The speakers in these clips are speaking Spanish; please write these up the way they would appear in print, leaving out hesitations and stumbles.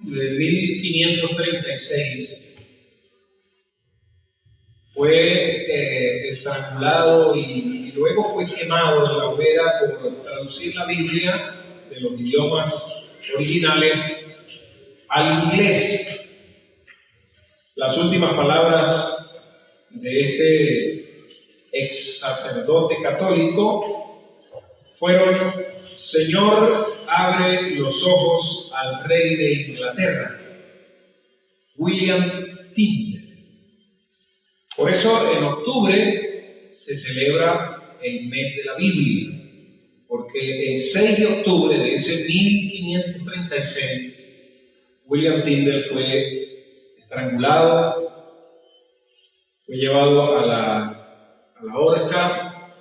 de 1536 fue estrangulado y luego fue quemado en la hoguera por traducir la Biblia de los idiomas originales al inglés. Las últimas palabras de este ex sacerdote católico fueron: Señor, abre los ojos al rey de Inglaterra, William Tyndale. Por eso en octubre se celebra el mes de la Biblia, porque el 6 de octubre de ese 1536, William Tyndale fue estrangulado, fue llevado a la horca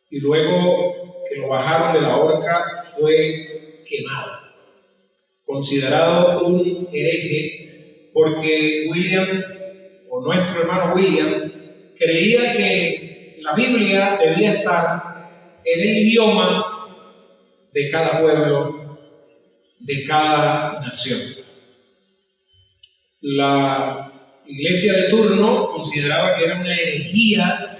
y luego que lo bajaron de la horca fue quemado, considerado un hereje, porque nuestro hermano William creía que la Biblia debía estar en el idioma de cada pueblo, de cada nación. La iglesia de turno consideraba que era una herejía,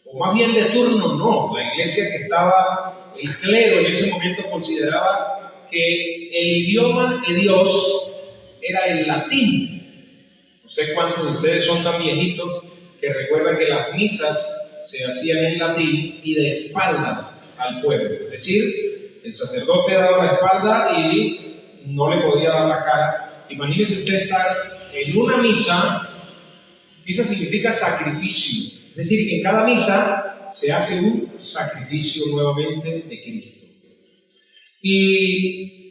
o más bien de turno no, la iglesia que estaba, el clero en ese momento consideraba que el idioma de Dios era el latín. No sé cuántos de ustedes son tan viejitos que recuerdan que las misas se hacían en latín y de espaldas al pueblo. Es decir, el sacerdote daba la espalda y no le podía dar la cara. Imagínese usted estar en una misa. Misa significa sacrificio. Es decir, que en cada misa se hace un sacrificio nuevamente de Cristo. Y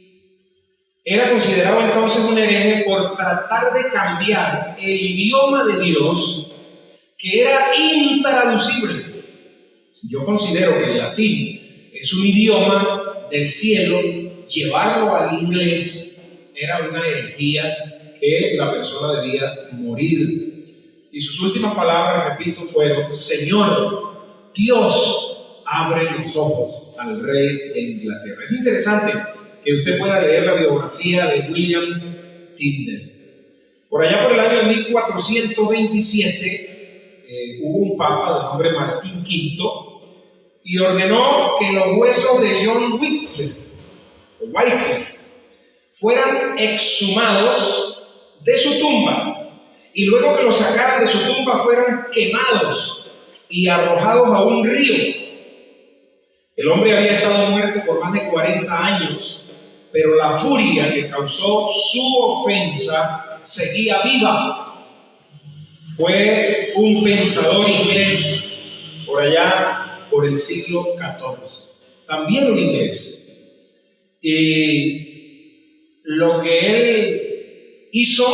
era considerado entonces un hereje por tratar de cambiar el idioma de Dios, que era intraducible. Si yo considero que el latín es un idioma del cielo, llevarlo al inglés era una herejía que la persona debía morir. Y sus últimas palabras, repito, fueron: Señor, Dios, abre los ojos al rey de Inglaterra. Es interesante que usted pueda leer la biografía de William Tyndale. Por allá por el año de 1427 hubo un papa de nombre Martín V y ordenó que los huesos de John Wycliffe fueran exhumados de su tumba y luego que los sacaran de su tumba fueran quemados y arrojados a un río. El hombre había estado muerto por más de 40 años, pero la furia que causó su ofensa seguía viva. Fue un pensador inglés por allá por el siglo XIV, también un inglés. Y lo que él hizo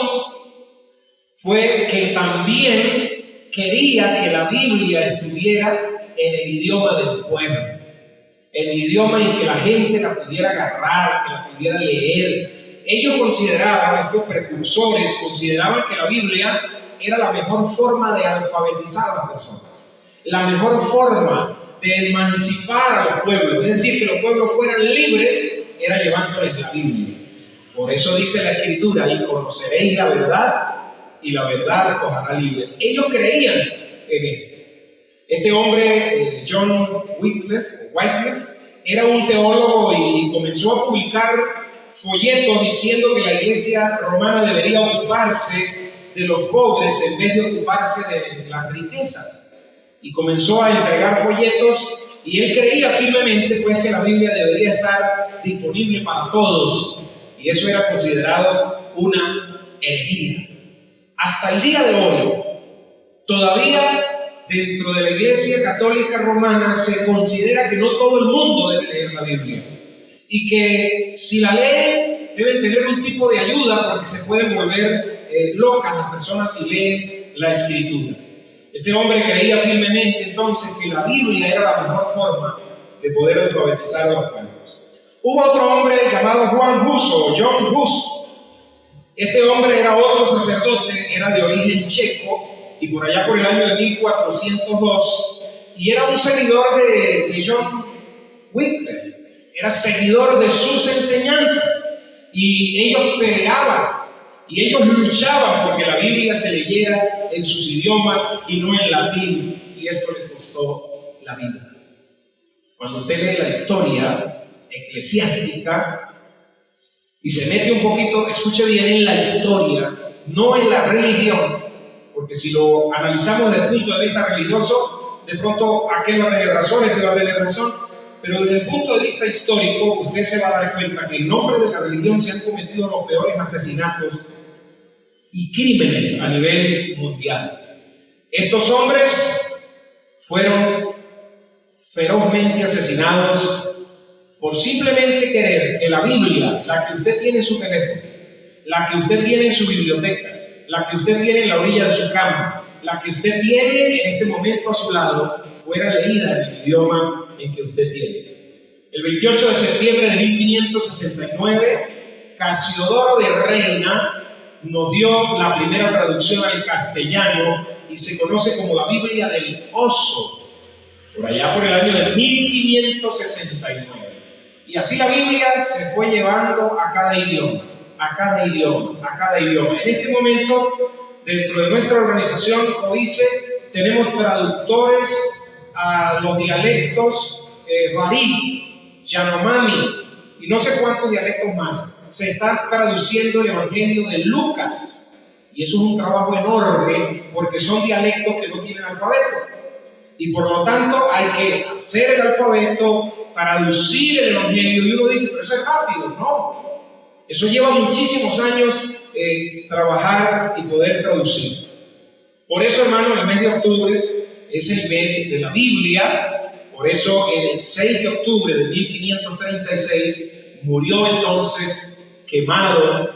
fue que también quería que la Biblia estuviera en el idioma del pueblo, en el idioma en que la gente la pudiera agarrar, que la pudiera leer. Ellos consideraban, estos precursores, consideraban que la Biblia era la mejor forma de alfabetizar a las personas, la mejor forma de emancipar a los pueblos, es decir, que los pueblos fueran libres, era llevándoles la Biblia. Por eso dice la Escritura: y conoceréis la verdad, y la verdad os hará libres. Ellos creían en esto. Este hombre, John Wycliffe, era un teólogo y comenzó a publicar folletos diciendo que la iglesia romana debería ocuparse de los pobres en vez de ocuparse de las riquezas. Y comenzó a entregar folletos y él creía firmemente pues que la Biblia debería estar disponible para todos, y eso era considerado una herejía. Hasta el día de hoy, todavía dentro de la Iglesia Católica Romana se considera que no todo el mundo debe leer la Biblia y que si la leen deben tener un tipo de ayuda porque se pueden volver locas las personas si leen la Escritura. Este hombre creía firmemente entonces que la Biblia era la mejor forma de poder alfabetizar a los pueblos. Hubo otro hombre llamado John Hus. Este hombre era otro sacerdote, era de origen checo y por allá por el año de 1402, y era un seguidor de John Wycliffe, era seguidor de sus enseñanzas. y ellos peleaban y ellos luchaban porque la Biblia se leyera en sus idiomas y no en latín, y esto les costó la vida. Cuando usted lee la historia eclesiástica y se mete un poquito, escuche bien, en la historia, no en la religión, porque si lo analizamos desde el punto de vista religioso, de pronto aquel va a tener razón, este va a tener razón, pero desde el punto de vista histórico, usted se va a dar cuenta que en nombre de la religión se han cometido los peores asesinatos y crímenes a nivel mundial. Estos hombres fueron ferozmente asesinados por simplemente querer que la Biblia, la que usted tiene en su teléfono, la que usted tiene en su biblioteca, la que usted tiene en la orilla de su cama, la que usted tiene en este momento a su lado, fuera leída en el idioma en que usted tiene. El 28 de septiembre de 1569, Casiodoro de Reina nos dio la primera traducción al castellano y se conoce como la Biblia del Oso, por allá por el año de 1569. Y así la Biblia se fue llevando a cada idioma, a cada idioma, a cada idioma. En este momento, dentro de nuestra organización COICE, tenemos traductores a los dialectos Barí, Yanomami y no sé cuántos dialectos más. Se está traduciendo el Evangelio de Lucas, y eso es un trabajo enorme porque son dialectos que no tienen alfabeto. Y por lo tanto hay que hacer el alfabeto, traducir el Evangelio, y uno dice, pero eso es rápido. No, eso lleva muchísimos años trabajar y poder traducir. Por eso, hermano, el mes de octubre es el mes de la Biblia. Por eso el 6 de octubre de 1536 murió entonces quemado,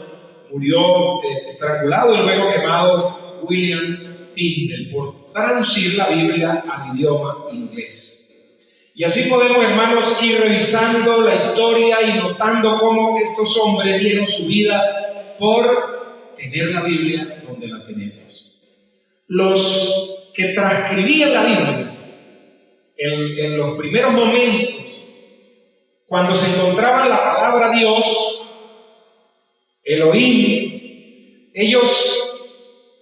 murió estrangulado y luego quemado William Tyndale por traducir la Biblia al idioma inglés. Y así podemos, hermanos, ir revisando la historia y notando cómo estos hombres dieron su vida por tener la Biblia donde la tenemos. Los que transcribían la Biblia en los primeros momentos, cuando se encontraba la palabra Dios, Elohim, ellos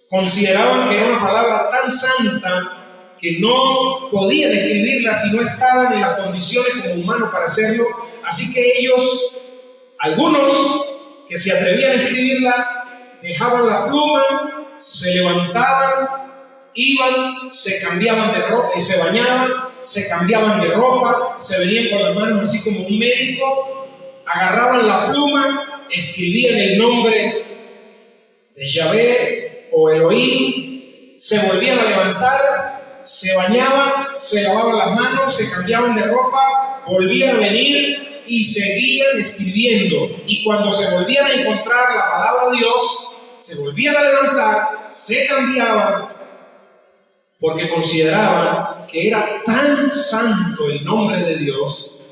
consideraban que era una palabra tan santa que no podían escribirla si no estaban en las condiciones como humanos para hacerlo. Así que ellos, algunos que se atrevían a escribirla, dejaban la pluma, se levantaban, iban, se cambiaban de ropa, se bañaban, se cambiaban de ropa, se venían con las manos así como un médico, agarraban la pluma, escribían el nombre de Yahvé o Elohim, se volvían a levantar, se bañaban, se lavaban las manos, se cambiaban de ropa, volvían a venir y seguían escribiendo. Y cuando se volvían a encontrar la palabra de Dios, se volvían a levantar, se cambiaban, porque consideraban que era tan santo el nombre de Dios,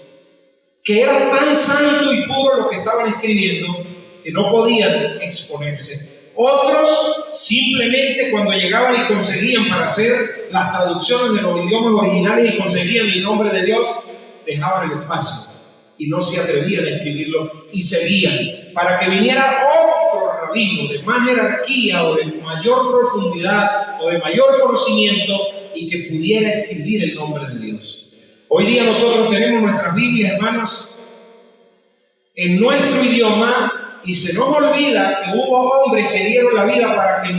que era tan santo y puro lo que estaban escribiendo, que no podían exponerse. Otros simplemente cuando llegaban y conseguían para hacer las traducciones de los idiomas originales y conseguían el nombre de Dios, dejaban el espacio y no se atrevían a escribirlo y seguían para que viniera otro rabino de más jerarquía o de mayor profundidad o de mayor conocimiento y que pudiera escribir el nombre de Dios. Hoy día nosotros tenemos nuestras Biblias, hermanos, en nuestro idioma, y se nos olvida que hubo hombres que dieron la vida para que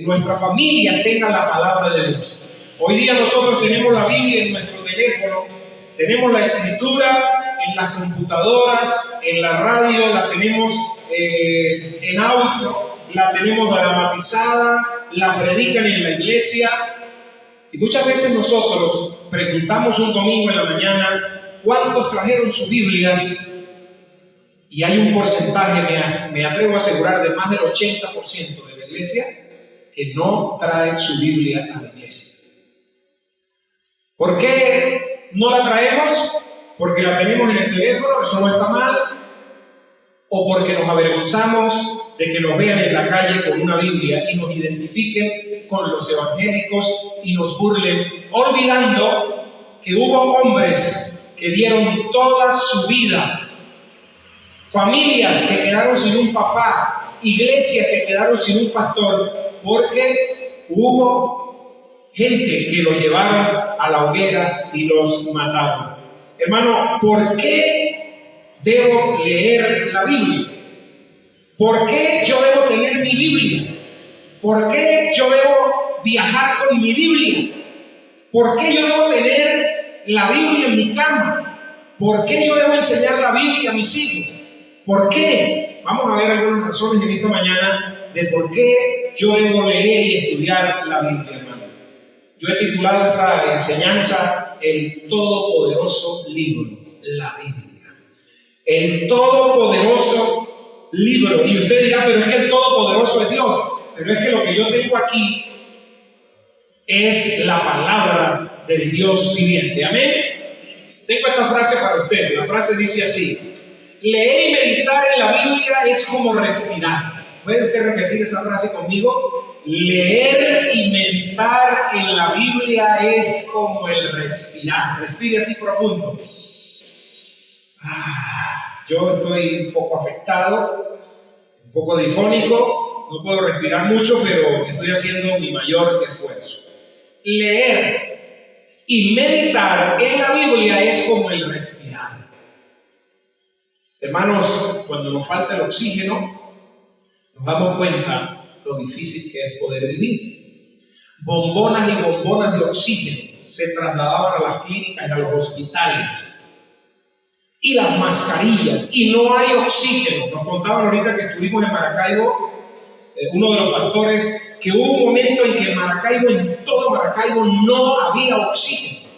nuestra familia tenga la palabra de Dios. Hoy día nosotros tenemos la Biblia en nuestro teléfono, tenemos la escritura en las computadoras, en la radio, la tenemos en audio, la tenemos dramatizada, la predican en la iglesia. Y muchas veces nosotros preguntamos un domingo en la mañana, ¿cuántos trajeron sus Biblias? Y hay un porcentaje, me atrevo a asegurar, de más del 80% de la iglesia que no trae su Biblia a la iglesia. ¿Por qué no la traemos? ¿Porque la tenemos en el teléfono? Eso no está mal. ¿O porque nos avergonzamos de que nos vean en la calle con una Biblia y nos identifiquen con los evangélicos y nos burlen, olvidando que hubo hombres que dieron toda su vida familias que quedaron sin un papá, iglesias que quedaron sin un pastor, porque hubo gente que los llevaron a la hoguera y los mataron. Hermano, ¿por qué debo leer la Biblia? ¿Por qué yo debo tener mi Biblia? ¿Por qué yo debo viajar con mi Biblia? ¿Por qué yo debo tener la Biblia en mi cama? ¿Por qué yo debo enseñar la Biblia a mis hijos? ¿Por qué? Vamos a ver algunas razones en esta mañana de por qué yo debo leer y estudiar la Biblia, hermano. Yo he titulado esta enseñanza El Todopoderoso Libro, la Biblia. El Todopoderoso Libro. Y usted dirá, pero es que el Todopoderoso es Dios. Pero es que lo que yo tengo aquí es la palabra del Dios viviente. Amén. Tengo esta frase para usted. La frase dice así: leer y meditar en la Biblia es como respirar. ¿Puede usted repetir esa frase conmigo? Leer y meditar en la Biblia es como el respirar. Respire así profundo. Yo estoy un poco afectado, un poco difónico. No puedo respirar mucho, pero estoy haciendo mi mayor esfuerzo. Leer y meditar en la Biblia es como el respirar. Hermanos, cuando nos falta el oxígeno, nos damos cuenta lo difícil que es poder vivir. Bombonas y bombonas de oxígeno se trasladaban a las clínicas y a los hospitales. Y las mascarillas, y no hay oxígeno. Nos contaban ahorita que estuvimos en Maracaibo, uno de los pastores, que hubo un momento en que en todo Maracaibo no había oxígeno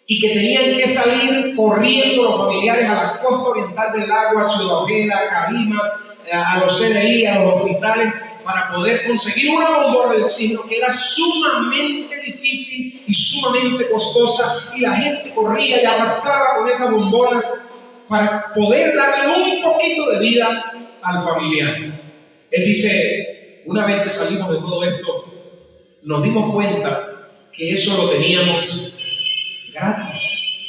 y que tenían que salir corriendo los familiares a la costa oriental del lago, a Ciudad Ojeda, a Cabimas, a los CDI, a los hospitales, para poder conseguir una bombona de oxígeno que era sumamente difícil y sumamente costosa, y la gente corría y arrastraba con esas bombonas para poder darle un poquito de vida al familiar. Él dice, una vez que salimos de todo esto, nos dimos cuenta que eso lo teníamos gratis.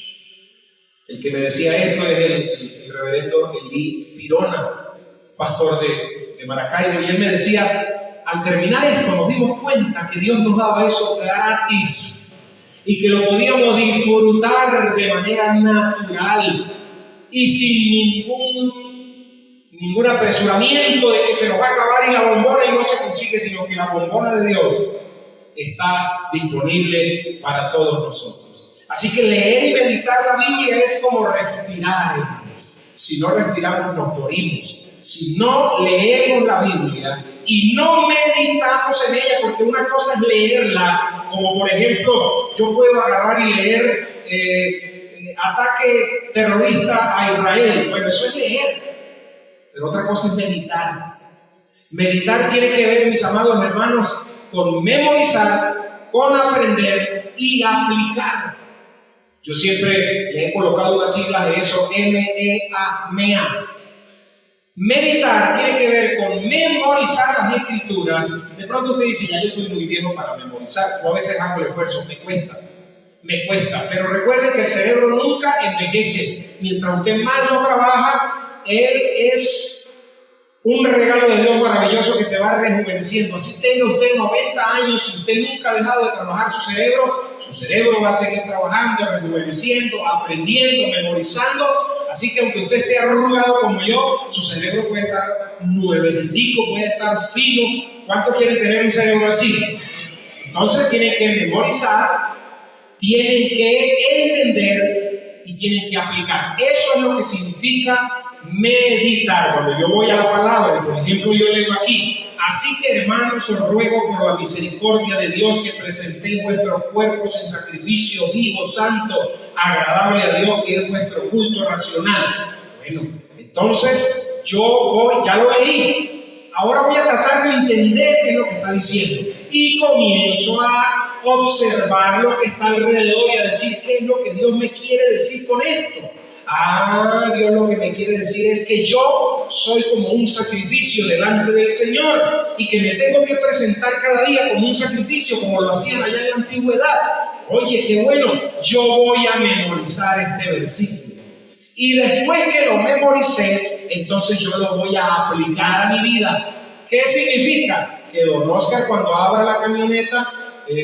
El que me decía esto es el reverendo Elí Pirona, pastor de Maracaibo, y él me decía, al terminar esto nos dimos cuenta que Dios nos daba eso gratis y que lo podíamos disfrutar de manera natural y sin ningún apresuramiento de que se nos va a acabar y la bombona y no se consigue, sino que la bombona de Dios está disponible para todos nosotros. Así que leer y meditar la Biblia es como respirar, hermanos. Si no respiramos, nos morimos. Si no leemos la Biblia y no meditamos en ella, porque una cosa es leerla, como por ejemplo, yo puedo agarrar y leer ataque terrorista a Israel. Bueno, eso es leer. Pero otra cosa es meditar. Meditar tiene que ver, mis amados hermanos, con memorizar, con aprender y aplicar. Yo siempre le he colocado unas siglas de eso, MEA. Meditar tiene que ver con memorizar las escrituras. De pronto usted dice, ya yo estoy muy viejo para memorizar. Yo a veces hago el esfuerzo, me cuesta. Pero recuerde que el cerebro nunca envejece. Mientras usted más lo trabaja, él es un regalo de Dios maravilloso que se va rejuveneciendo. Así tenga usted 90 años y usted nunca ha dejado de trabajar su cerebro va a seguir trabajando, rejuveneciendo, aprendiendo, memorizando. Así que aunque usted esté arrugado como yo, su cerebro puede estar nuevecito, puede estar fino. ¿Cuántos quieren tener un cerebro así? Entonces tienen que memorizar, tienen que entender y tienen que aplicar. Eso es lo que significa meditar. Cuando yo voy a la palabra, por ejemplo, yo leo aquí: así que, hermanos, os ruego por la misericordia de Dios que presentéis vuestros cuerpos en sacrificio vivo, santo, agradable a Dios, que es vuestro culto racional. Bueno, entonces ya lo leí. Ahora voy a tratar de entender qué es lo que está diciendo. Y comienzo a observar lo que está alrededor y a decir qué es lo que Dios me quiere decir con esto. Dios lo que me quiere decir es que yo soy como un sacrificio delante del Señor y que me tengo que presentar cada día como un sacrificio, como lo hacían allá en la antigüedad. Oye, qué bueno, yo voy a memorizar este versículo. Y después que lo memoricé, entonces yo lo voy a aplicar a mi vida. ¿Qué significa? Que don Oscar, cuando abra la camioneta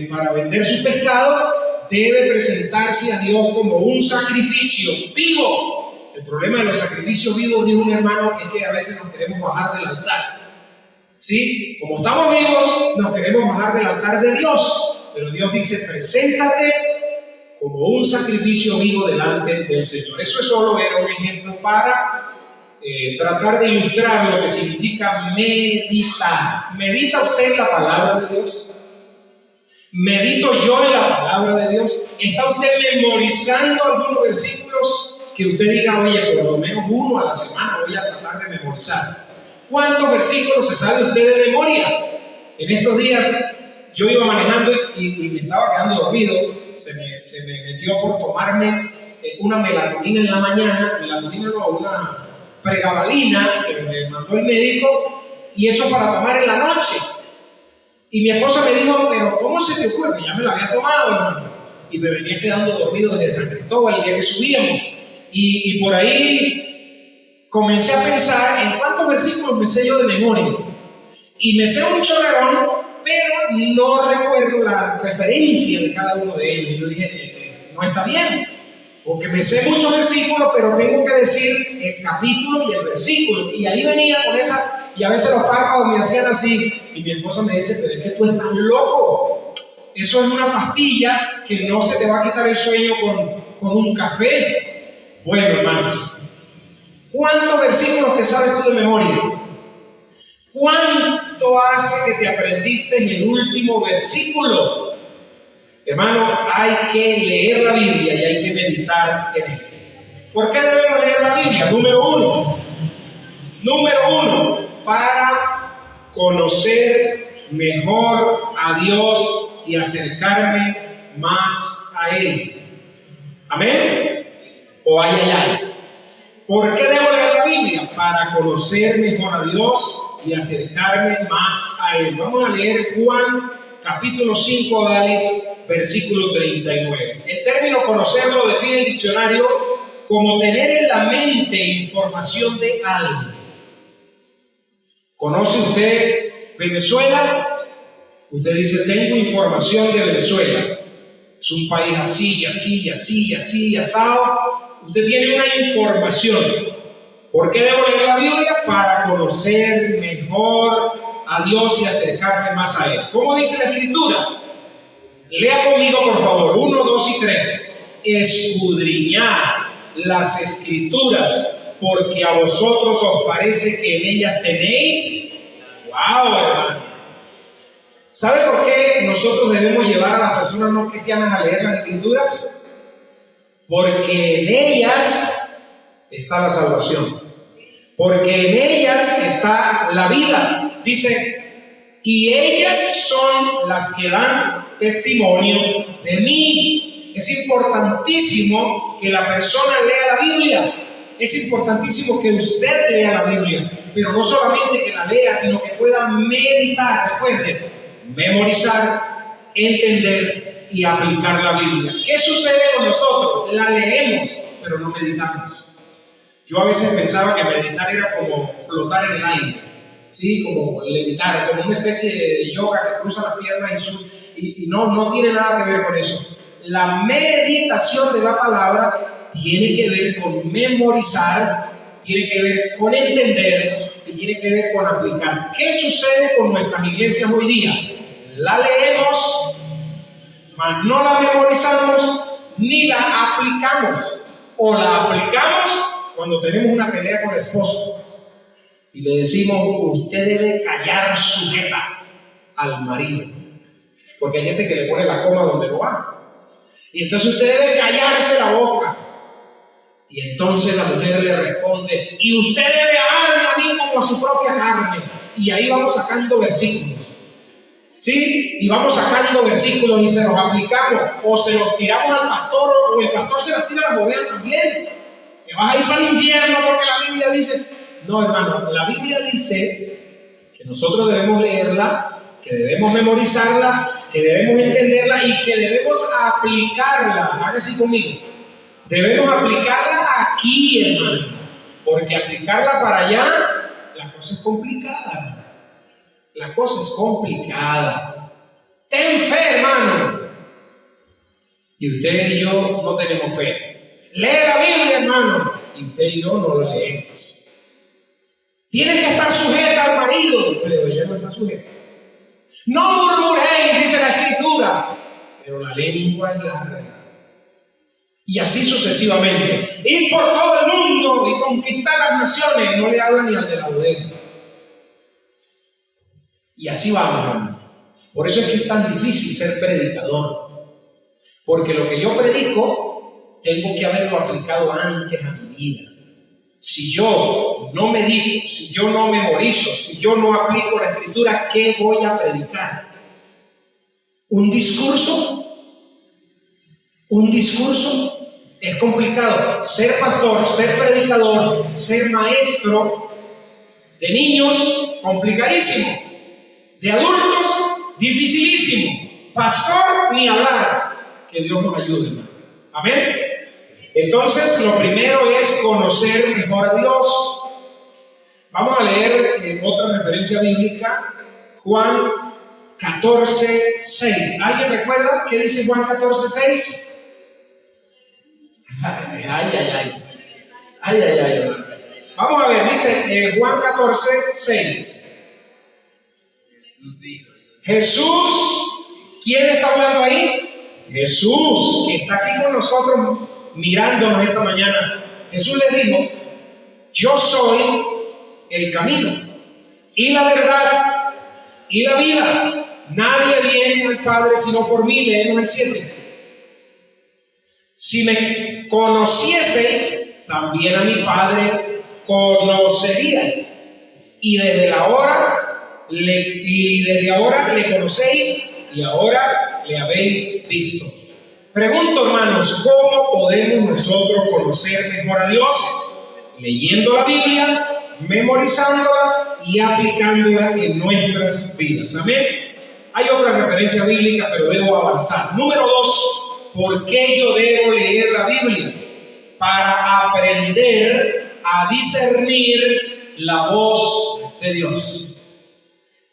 para vender su pescado, debe presentarse a Dios como un sacrificio vivo. El problema de los sacrificios vivos, dijo un hermano, es que a veces nos queremos bajar del altar. ¿Sí? Como estamos vivos, nos queremos bajar del altar de Dios. Pero Dios dice, preséntate como un sacrificio vivo delante del Señor. Eso solo era un ejemplo para tratar de ilustrar lo que significa meditar. ¿Medita usted en la palabra de Dios? ¿Medito yo en la palabra de Dios? ¿Está usted memorizando algunos versículos que usted diga, oye, por lo menos uno a la semana voy a tratar de memorizar? ¿Cuántos versículos se sabe usted de memoria? En estos días yo iba manejando y me estaba quedando dormido. Se me metió por tomarme una melatonina en la mañana, una pregabalina que me mandó el médico, y eso para tomar en la noche. Y mi esposa me dijo, pero ¿cómo se te ocurre? Ya me la había tomado, hermano. Y me venía quedando dormido desde San Cristóbal el día que subíamos. Y por ahí comencé a pensar en cuántos versículos me sé yo de memoria. Y me sé un chorrerón, pero no recuerdo la referencia de cada uno de ellos. Y yo dije, no está bien, porque me sé muchos versículos, pero tengo que decir el capítulo y el versículo. Y ahí venía con esa, y a veces los párpados me hacían así. Y mi esposa me dice, pero es que tú estás loco. Eso es una pastilla que no se te va a quitar el sueño con un café. Bueno, hermanos, ¿cuántos versículos te sabes tú de memoria? ¿Cuánto hace que te aprendiste el último versículo? Hermano, hay que leer la Biblia y hay que meditar en ella. ¿Por qué debemos leer la Biblia? Número uno, para conocer mejor a Dios y acercarme más a Él. ¿Amén? ¿O ay? ¿Por qué debo leer la Biblia? Para conocer mejor a Dios y acercarme más a Él. Vamos a leer Juan capítulo 5, versículo 39. El término conocer lo define el diccionario como tener en la mente información de algo. ¿Conoce usted Venezuela? Usted dice, tengo información de Venezuela. Es un país así, asado. Usted tiene una información. ¿Por qué debo leer la Biblia? Para conocer mejor a Dios y acercarme más a Él. ¿Cómo dice la Escritura? Lea conmigo, por favor, 1, 2 y 3. Escudriñad las Escrituras, porque a vosotros os parece que en ellas tenéis. ¡Wow, hermano! ¿Sabe por qué nosotros debemos llevar a las personas no cristianas a leer las Escrituras? Porque en ellas está la salvación. Porque en ellas está la vida. Dice, y ellas son las que dan testimonio de mí. Es importantísimo que la persona lea la Biblia. Es importantísimo que usted lea la Biblia. Pero no solamente que la lea, sino que pueda meditar. Recuerde, memorizar, entender y aplicar la Biblia. ¿Qué sucede con nosotros? La leemos, pero no meditamos. Yo a veces pensaba que meditar era como flotar en el aire, ¿sí? Como levitar, como una especie de yoga que cruza las piernas y no tiene nada que ver con eso. La meditación de la palabra tiene que ver con memorizar, tiene que ver con entender y tiene que ver con aplicar. ¿Qué sucede con nuestras iglesias hoy día? La leemos, mas no la memorizamos ni la aplicamos. O la aplicamos cuando tenemos una pelea con el esposo y le decimos, usted debe callar sujeta al marido, porque hay gente que le pone la coma donde no va, y entonces usted debe callarse la boca, y entonces la mujer le responde, y usted debe amarme a mí como a su propia carne, y ahí vamos sacando versículos, ¿sí? Y vamos sacando versículos y se los aplicamos, o se los tiramos al pastor, o el pastor se los tira a las ovejas también. Que vas a ir para el infierno porque la Biblia dice. No, hermano, la Biblia dice que nosotros debemos leerla, que debemos memorizarla, que debemos entenderla y que debemos aplicarla. Haga así conmigo. Debemos aplicarla aquí, hermano. porque aplicarla para allá, la cosa es complicada, hermano. La cosa es complicada. Ten fe, hermano. Y usted y yo no tenemos fe. Lee la Biblia, hermano. Y usted y yo no la leemos. Tienes que estar sujeta al marido, pero ella no está sujeta. No murmuréis, dice la Escritura, pero la lengua es larga. Y así sucesivamente. Ir por todo el mundo y conquistar las naciones, no le habla ni al de la bodega. Y así vamos, hermano. Por eso es que es tan difícil ser predicador. Porque lo que yo predico, tengo que haberlo aplicado antes a mi vida. Si yo no medito, si yo no memorizo, si yo no aplico la Escritura, ¿qué voy a predicar? ¿Un discurso? ¿Un discurso? Es complicado. Ser pastor, ser predicador, ser maestro de niños, complicadísimo. De adultos, dificilísimo. Pastor, ni hablar. Que Dios nos ayude, hermano. Amén. Entonces, lo primero es conocer mejor a Dios. Vamos a leer otra referencia bíblica, Juan 14:6. ¿Alguien recuerda qué dice Juan 14:6? Ay. Vamos a ver, dice Juan 14:6. Jesús, ¿quién está hablando ahí? Jesús, que está aquí con nosotros mirándonos esta mañana. Jesús le dijo: yo soy el camino y la verdad y la vida. Nadie viene al Padre sino por mí. Leemos el 7. Si me conocieseis, también a mi Padre conoceríais. Y desde ahora le conocéis y ahora le habéis visto. Pregunto, hermanos, ¿cómo podemos nosotros conocer mejor a Dios? Leyendo la Biblia, memorizándola y aplicándola en nuestras vidas. Amén. Hay otra referencia bíblica, pero debo avanzar. Número 2, ¿por qué yo debo leer la Biblia? Para aprender a discernir la voz de Dios.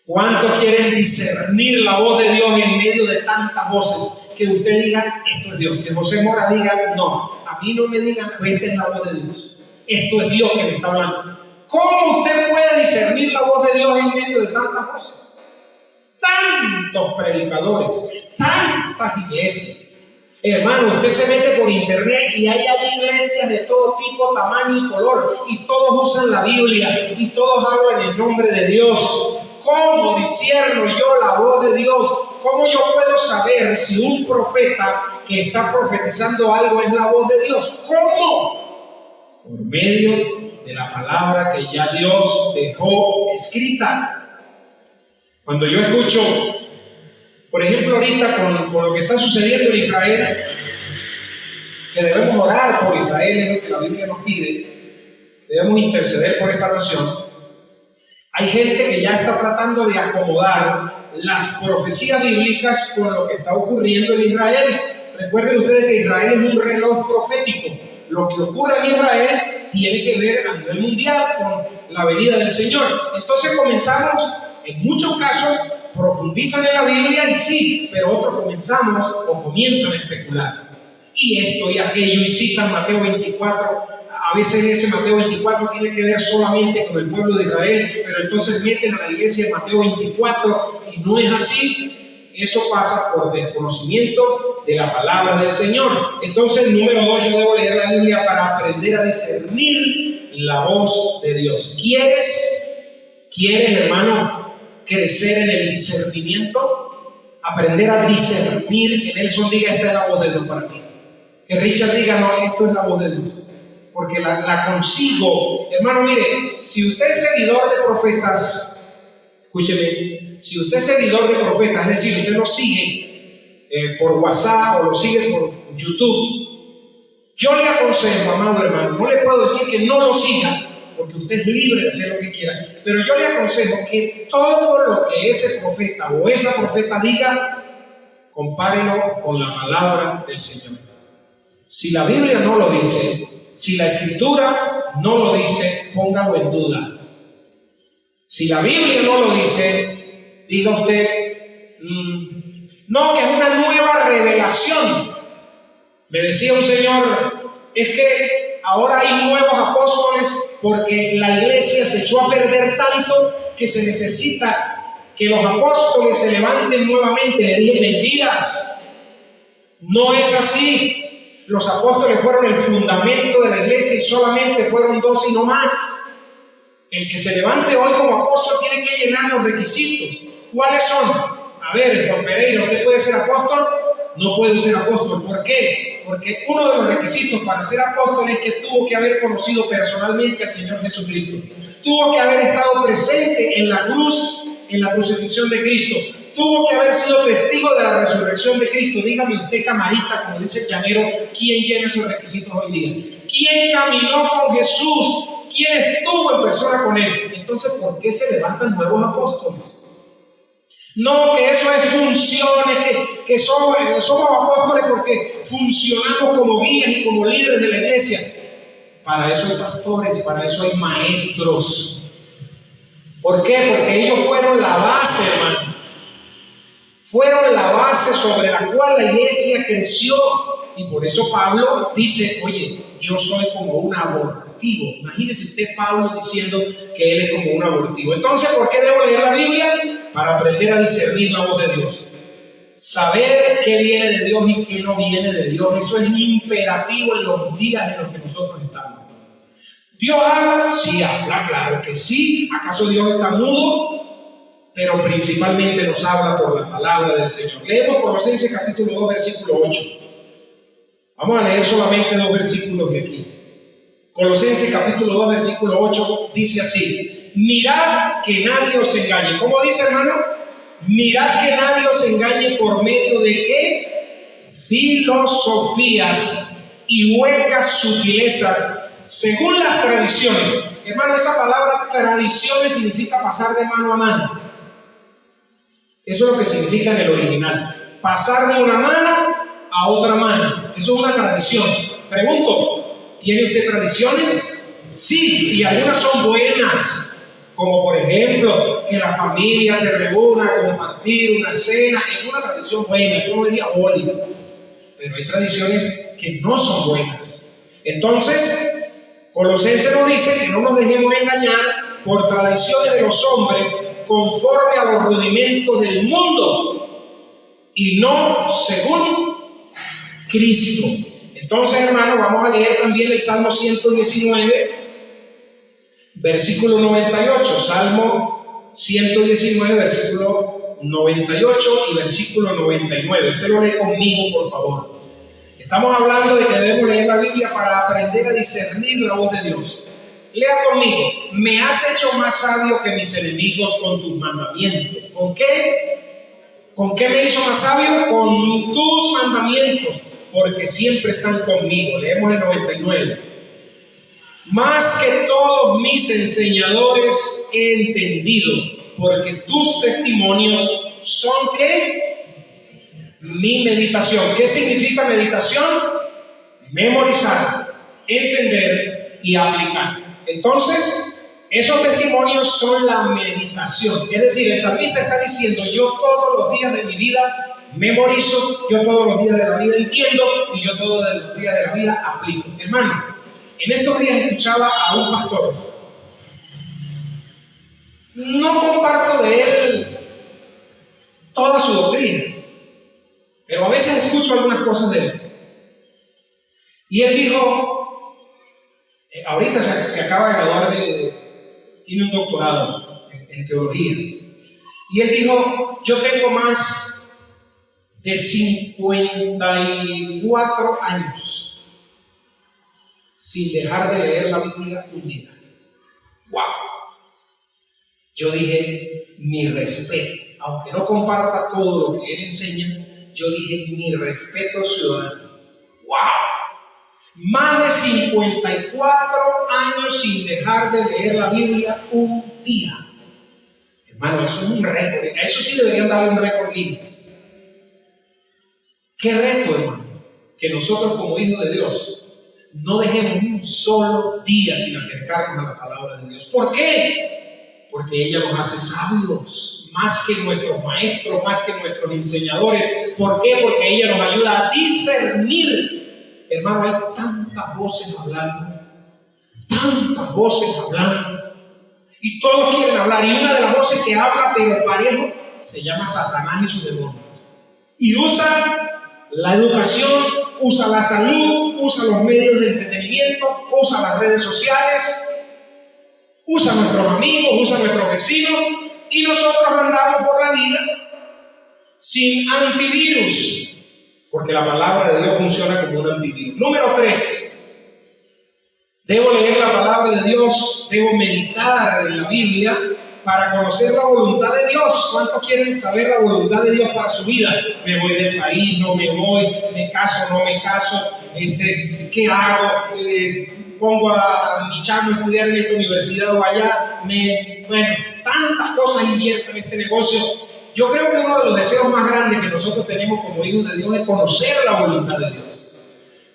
¿Cuántos quieren discernir la voz de Dios en medio de tantas voces? Que usted diga, esto es Dios. Que José Mora diga, no, a mí no me digan, esta es la voz de Dios. Esto es Dios que me está hablando. ¿Cómo usted puede discernir la voz de Dios en medio de tantas voces? Tantos predicadores, tantas iglesias. Hermano, usted se mete por internet y hay iglesias de todo tipo, tamaño y color, y todos usan la Biblia y todos hablan en nombre de Dios. ¿Cómo discierno yo la voz de Dios? ¿Cómo yo puedo saber si un profeta que está profetizando algo es la voz de Dios? ¿Cómo? Por medio de la palabra que ya Dios dejó escrita. Cuando yo escucho, por ejemplo, ahorita con lo que está sucediendo en Israel, que debemos orar por Israel, es lo que la Biblia nos pide, debemos interceder por esta nación. Hay gente que ya está tratando de acomodar las profecías bíblicas con lo que está ocurriendo en Israel. Recuerden ustedes que Israel es un reloj profético. Lo que ocurre en Israel tiene que ver a nivel mundial con la venida del Señor. Entonces comenzamos, en muchos casos, profundizan en la Biblia y sí, pero otros comienzan a especular. Y esto y aquello, y citan Mateo 24. A veces ese Mateo 24 tiene que ver solamente con el pueblo de Israel, pero entonces meten a la iglesia en Mateo 24 y no es así. Eso pasa por desconocimiento de la palabra del Señor. Entonces, número 2, yo debo leer la Biblia para aprender a discernir la voz de Dios. ¿Quieres, hermano, crecer en el discernimiento? Aprender a discernir, que Nelson diga, esta es la voz de Dios para mí. Que Richard diga, no, esto es la voz de Dios. Porque la consigo. Hermano, mire, si usted es seguidor de profetas, escúcheme, si usted es seguidor de profetas, es decir, usted lo sigue por WhatsApp o lo sigue por YouTube, yo le aconsejo, amado hermano, no le puedo decir que no lo siga, porque usted es libre de hacer lo que quiera, pero yo le aconsejo que todo lo que ese profeta o esa profeta diga, compárelo con la palabra del Señor. Si la Biblia no lo dice, si la Escritura no lo dice, póngalo en duda. Si la Biblia no lo dice, diga usted, no, que es una nueva revelación. Me decía un señor, es que ahora hay nuevos apóstoles porque la iglesia se echó a perder tanto que se necesita que los apóstoles se levanten nuevamente. Le dije, mentiras, no es así. Los apóstoles fueron el fundamento de la iglesia y solamente fueron 2 y no más. El que se levante hoy como apóstol tiene que llenar los requisitos. ¿Cuáles son? A ver, Juan Pereira, ¿usted puede ser apóstol? No puede ser apóstol. ¿Por qué? Porque uno de los requisitos para ser apóstol es que tuvo que haber conocido personalmente al Señor Jesucristo. Tuvo que haber estado presente en la cruz, en la crucifixión de Cristo. Tuvo que haber sido testigo de la resurrección de Cristo. Dígame usted, camarita, como dice el llanero, ¿quién llena esos requisitos hoy día? ¿Quién caminó con Jesús? ¿Quién estuvo en persona con Él? Entonces, ¿por qué se levantan nuevos apóstoles? No, que eso es funciones, que somos apóstoles porque funcionamos como guías y como líderes de la iglesia. Para eso hay pastores, para eso hay maestros. ¿Por qué? Porque ellos fueron la base, hermano. Fueron la base sobre la cual la iglesia creció. Y por eso Pablo dice, oye, yo soy como un abortivo. Imagínese usted Pablo diciendo que él es como un abortivo. Entonces, ¿por qué debo leer la Biblia? Para aprender a discernir la voz de Dios. Saber qué viene de Dios y qué no viene de Dios. Eso es imperativo en los días en los que nosotros estamos. ¿Dios habla? Sí, habla, claro que sí. ¿Acaso Dios está mudo? Pero principalmente nos habla por la palabra del Señor. Leemos Colosenses capítulo 2, versículo 8. Vamos a leer solamente 2 versículos de aquí. Colosenses capítulo 2, versículo 8 dice así: mirad que nadie os engañe. ¿Cómo dice, hermano? Mirad que nadie os engañe por medio de ¿qué? Filosofías y huecas sutilezas, según las tradiciones. Hermano, esa palabra tradiciones significa pasar de mano a mano. Eso es lo que significa en el original. Pasar de una mano a otra mano. Eso es una tradición. Pregunto, ¿tiene usted tradiciones? Sí, y algunas son buenas. Como por ejemplo, que la familia se reúna a compartir una cena. Es una tradición buena, eso no es diabólico. Pero hay tradiciones que no son buenas. Entonces, Colosenses nos dice que no nos dejemos engañar por tradiciones de los hombres conforme a los rudimentos del mundo y no según Cristo. Entonces, hermano, vamos a leer también el Salmo 119, versículo 98. Salmo 119, versículo 98 y versículo 99. Usted lo lee conmigo, por favor. Estamos hablando de que debemos leer la Biblia para aprender a discernir la voz de Dios. Lea conmigo: me has hecho más sabio que mis enemigos con tus mandamientos. ¿Con qué? ¿Con qué me hizo más sabio? Con tus mandamientos, porque siempre están conmigo. Leemos el 99. Más que todos mis enseñadores he entendido, porque tus testimonios son ¿qué? Mi meditación. ¿Qué significa meditación? Memorizar, entender y aplicar. Entonces, esos testimonios son la meditación. Es decir, el salmista está diciendo: yo todos los días de mi vida memorizo, yo todos los días de la vida entiendo y yo todos los días de la vida aplico. Hermano, en estos días escuchaba a un pastor. No comparto de él toda su doctrina, pero a veces escucho algunas cosas de él. Y él dijo, ahorita se acaba de graduar tiene un doctorado en teología. Y él dijo, yo tengo más de 54 años sin dejar de leer la Biblia un día. ¡Wow! Yo dije, mi respeto, aunque no comparta todo lo que él enseña, yo dije, mi respeto ciudadano. ¡Wow! Más de 54 años sin dejar de leer la Biblia un día. Hermano, eso es un récord. A eso sí deberían darle un récord Guinness. ¿Qué reto, hermano? Que nosotros como hijos de Dios no dejemos un solo día sin acercarnos a la palabra de Dios. ¿Por qué? Porque ella nos hace sabios, más que nuestros maestros, más que nuestros enseñadores. ¿Por qué? Porque ella nos ayuda a discernir. Hermano, hay tantas voces hablando, y todos quieren hablar, y una de las voces que habla pero parejo se llama Satanás y sus demonios, y usa la educación, usa la salud, usa los medios de entretenimiento, usa las redes sociales, usa a nuestros amigos, usa a nuestros vecinos, y nosotros andamos por la vida sin antivirus, porque la palabra de Dios funciona como un antivirus. Número 3. Debo leer la palabra de Dios, debo meditar en la Biblia para conocer la voluntad de Dios. ¿Cuántos quieren saber la voluntad de Dios para su vida? ¿Me voy del país? ¿No me voy? ¿Me caso? ¿No me caso? ¿Qué hago? ¿Pongo a mi chamo a estudiar en esta universidad o allá? Bueno, tantas cosas invierto en este negocio. Yo creo que uno de los deseos más grandes que nosotros tenemos como hijos de Dios es conocer la voluntad de Dios.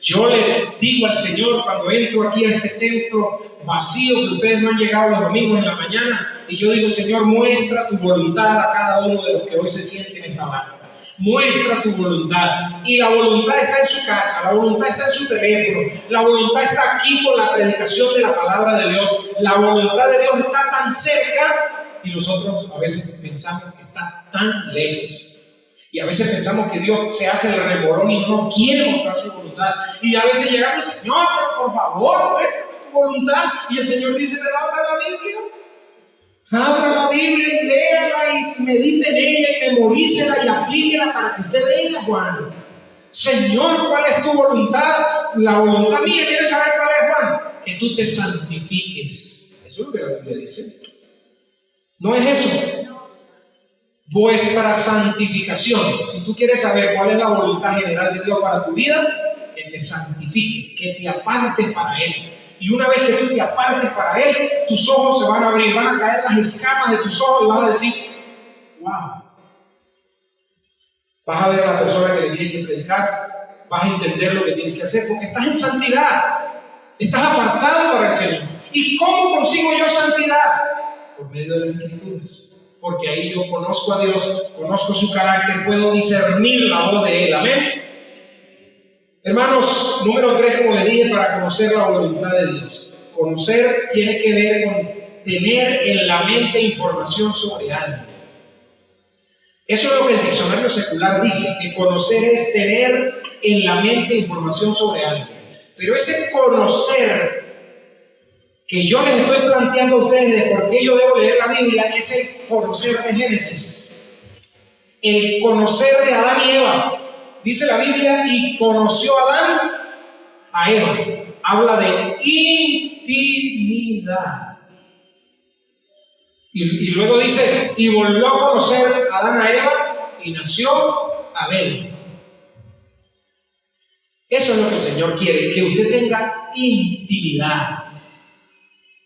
Yo le digo al Señor cuando entro aquí a este templo vacío, que ustedes no han llegado los domingos en la mañana, y yo digo: Señor, muestra tu voluntad a cada uno de los que hoy se sienten en esta banca. Muestra tu voluntad. Y la voluntad está en su casa, la voluntad está en su teléfono, la voluntad está aquí con la predicación de la palabra de Dios. La voluntad de Dios está tan cerca y nosotros a veces pensamos que está tan lejos. Y a veces pensamos que Dios se hace el remolón y no quiere mostrar su voluntad. Y a veces llegamos: Señor, por favor, muéstrame tu voluntad. Y el Señor dice: pero abra la Biblia. Abra la Biblia y léala y medite en ella y memorícela y aplíquela para que usted vea, Juan. Señor, ¿cuál es tu voluntad? La voluntad mía, ¿quieres saber cuál es, Juan? Que tú te santifiques. Eso es lo que la Biblia dice. ¿No es eso? Vuestra santificación. Si tú quieres saber cuál es la voluntad general de Dios para tu vida, que te santifiques, que te apartes para Él. Y una vez que tú te apartes para Él, tus ojos se van a abrir, van a caer las escamas de tus ojos y vas a decir: wow. Vas a ver a la persona que le tienes que predicar, vas a entender lo que tienes que hacer, porque estás en santidad, estás apartado para el Señor. ¿Y cómo consigo yo santidad? Por medio de las Escrituras. Porque ahí yo conozco a Dios, conozco su carácter, puedo discernir la voz de Él. Amén. Hermanos, número 3, como le dije, para conocer la voluntad de Dios. Conocer tiene que ver con tener en la mente información sobre algo. Eso es lo que el diccionario secular dice, que conocer es tener en la mente información sobre algo. Pero ese conocer que yo les estoy planteando a ustedes de por qué yo debo leer la Biblia es el conocer de Génesis, el conocer de Adán y Eva. Dice la Biblia: y conoció Adán a Eva. Habla de intimidad. Y luego dice: y volvió a conocer Adán a Eva y nació Abel. Eso es lo que el Señor quiere, que usted tenga intimidad.